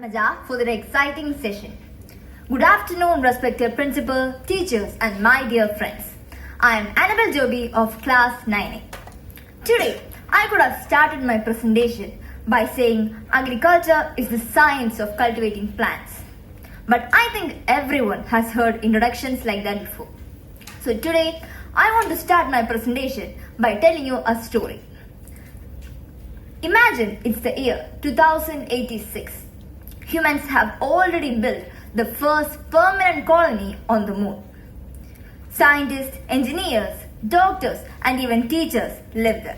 Maja for the exciting session. Good afternoon, respected principal, teachers, and my dear friends. I am Annabelle Joby of class 9A. Today, I could have started my presentation by saying agriculture is the science of cultivating plants. But I think everyone has heard introductions like that before. So today, I want to start my presentation by telling you a story. Imagine it's the year 2086. Humans have already built the first permanent colony on the moon. Scientists, engineers, doctors, and even teachers live there.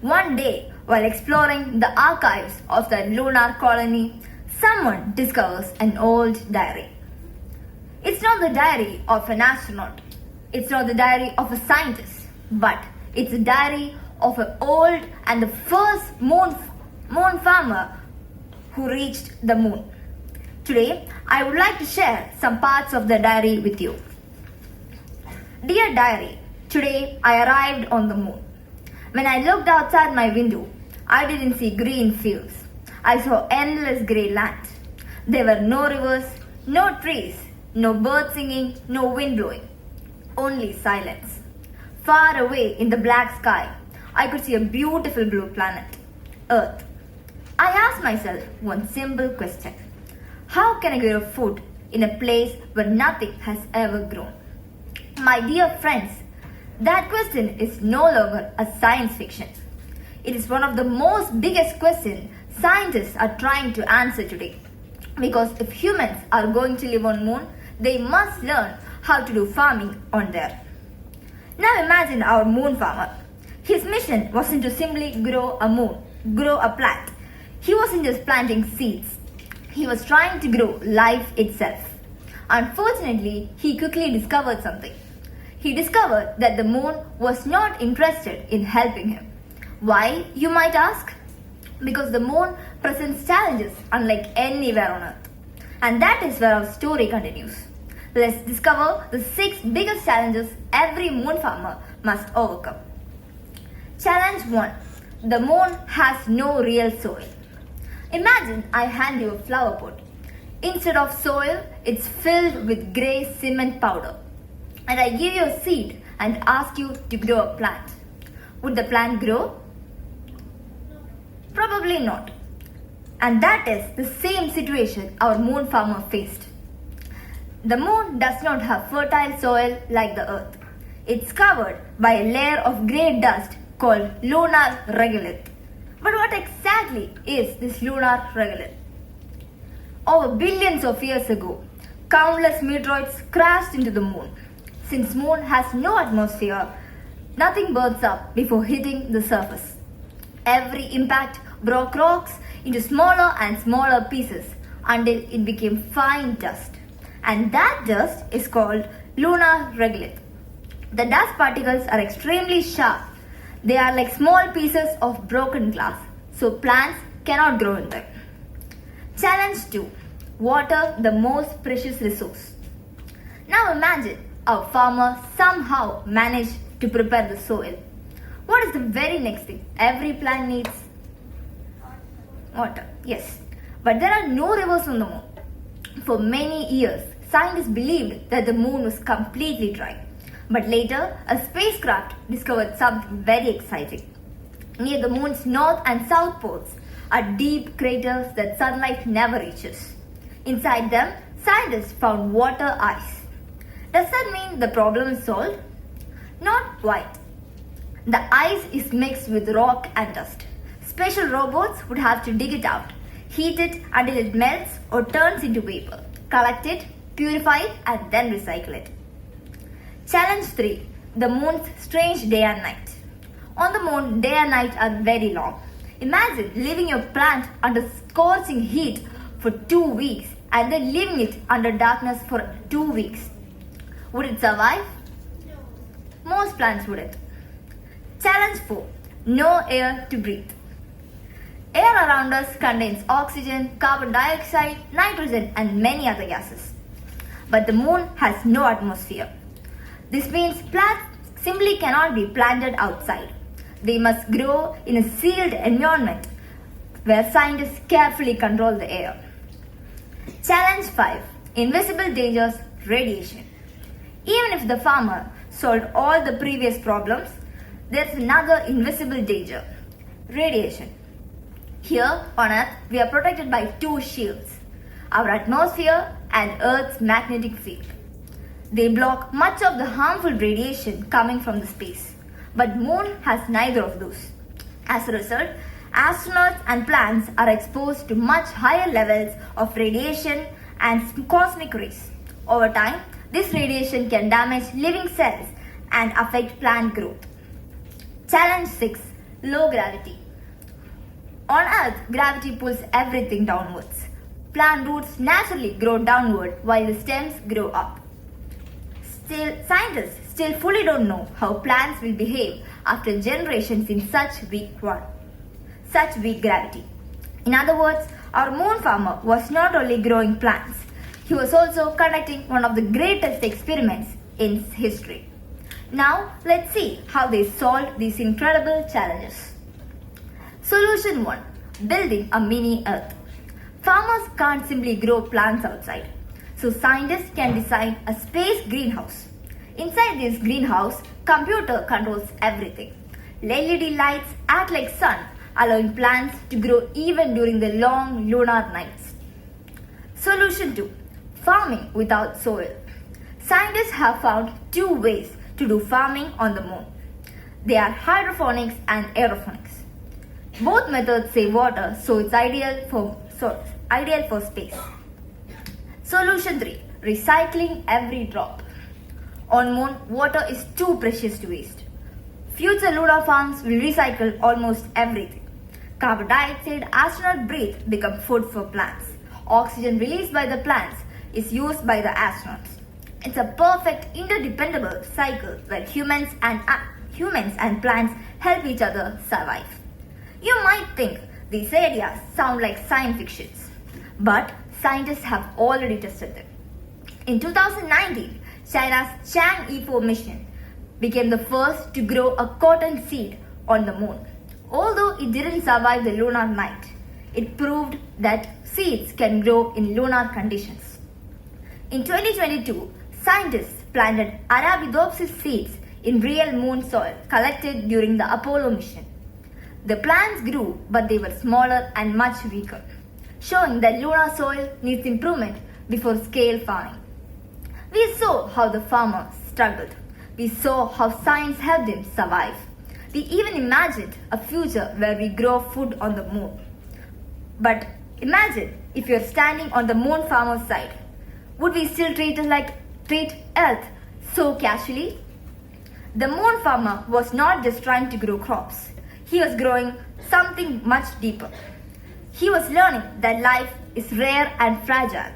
One day, while exploring the archives of the lunar colony, someone discovers an old diary. It's not the diary of an astronaut. It's not the diary of a scientist, but it's a diary of an old and the first moon farmer who reached the moon. Today, I would like to share some parts of the diary with you. Dear diary, today I arrived on the moon. When I looked outside my window, I didn't see green fields. I saw endless grey land. There were no rivers, no trees, no birds singing, no wind blowing. Only silence. Far away in the black sky, I could see a beautiful blue planet, Earth. I asked myself one simple question. How can I grow food in a place where nothing has ever grown? My dear friends, that question is no longer a science fiction. It is one of the most biggest questions scientists are trying to answer today. Because if humans are going to live on moon, they must learn how to do farming on there. Now imagine our moon farmer. His mission wasn't to simply grow a plant. He wasn't just planting seeds. He was trying to grow life itself. Unfortunately, he quickly discovered something. He discovered that the moon was not interested in helping him. Why, you might ask? Because the moon presents challenges unlike anywhere on Earth. And that is where our story continues. Let's discover the 6 biggest challenges every moon farmer must overcome. Challenge 1. The moon has no real soil. Imagine I hand you a flower pot. Instead of soil, it's filled with grey cement powder. And I give you a seed and ask you to grow a plant. Would the plant grow? Probably not. And that is the same situation our moon farmer faced. The moon does not have fertile soil like the Earth. It's covered by a layer of grey dust called lunar regolith. But what exactly is this lunar regolith? Over billions of years ago, countless meteoroids crashed into the moon. Since moon has no atmosphere, nothing burns up before hitting the surface. Every impact broke rocks into smaller and smaller pieces until it became fine dust. And that dust is called lunar regolith. The dust particles are extremely sharp. They are like small pieces of broken glass, so plants cannot grow in them. Challenge 2. Water, the most precious resource. Now imagine our farmer somehow managed to prepare the soil. What is the very next thing every plant needs? Water, yes. But there are no rivers on the moon. For many years, scientists believed that the moon was completely dry. But later, a spacecraft discovered something very exciting. Near the moon's north and south poles are deep craters that sunlight never reaches. Inside them, scientists found water ice. Does that mean the problem is solved? Not quite. The ice is mixed with rock and dust. Special robots would have to dig it out, heat it until it melts or turns into vapor, collect it, purify it, and then recycle it. Challenge 3. The moon's strange day and night. On the moon, day and night are very long. Imagine leaving your plant under scorching heat for 2 weeks and then leaving it under darkness for 2 weeks. Would it survive? No. Most plants wouldn't. Challenge 4. No air to breathe. Air around us contains oxygen, carbon dioxide, nitrogen, and many other gases. But the moon has no atmosphere. This means plants simply cannot be planted outside. They must grow in a sealed environment where scientists carefully control the air. Challenge 5. Invisible dangers, radiation. Even if the farmer solved all the previous problems, there's another invisible danger, radiation. Here on Earth, we are protected by two shields, our atmosphere and Earth's magnetic field. They block much of the harmful radiation coming from the space, but Moon has neither of those. As a result, astronauts and plants are exposed to much higher levels of radiation and cosmic rays. Over time, this radiation can damage living cells and affect plant growth. Challenge 6. Low gravity. On Earth, gravity pulls everything downwards. Plant roots naturally grow downward while the stems grow up. Scientists still fully don't know how plants will behave after generations in such weak gravity. In other words, our moon farmer was not only growing plants, he was also conducting one of the greatest experiments in history. Now, let's see how they solved these incredible challenges. Solution 1. Building a mini Earth. Farmers can't simply grow plants outside, so scientists can design a space greenhouse. Inside this greenhouse, computer controls everything. LED lights act like sun, allowing plants to grow even during the long lunar nights. Solution 2. Farming without soil. Scientists have found two ways to do farming on the moon. They are hydroponics and aeroponics. Both methods save water, so it's ideal for space. Solution 3. Recycling every drop. On Moon, water is too precious to waste. Future lunar farms will recycle almost everything. Carbon dioxide astronauts breathe become food for plants. Oxygen released by the plants is used by the astronauts. It's a perfect interdependable cycle where humans and plants help each other survive. You might think these ideas sound like science fictions, but scientists have already tested them. In 2019, China's Chang'e 4 mission became the first to grow a cotton seed on the moon. Although it didn't survive the lunar night, it proved that seeds can grow in lunar conditions. In 2022, scientists planted Arabidopsis seeds in real moon soil collected during the Apollo mission. The plants grew, but they were smaller and much weaker, showing that lunar soil needs improvement before scale farming. We saw how the farmer struggled. We saw how science helped him survive. We even imagined a future where we grow food on the moon. But imagine if you're standing on the moon farmer's side. Would we still treat Earth so casually? The moon farmer was not just trying to grow crops. He was growing something much deeper. He was learning that life is rare and fragile.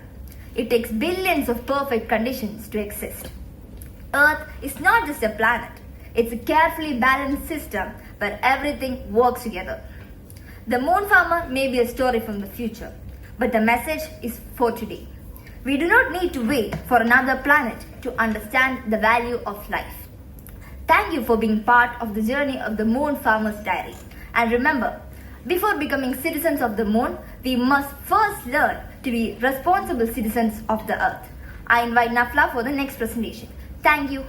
It takes billions of perfect conditions to exist. Earth is not just a planet. It's a carefully balanced system where everything works together. The moon farmer may be a story from the future, but the message is for today. We do not need to wait for another planet to understand the value of life. Thank you for being part of the journey of the Moon Farmer's Diary. And remember, before becoming citizens of the moon, we must first learn to be responsible citizens of the earth. I invite Nafla for the next presentation. Thank you.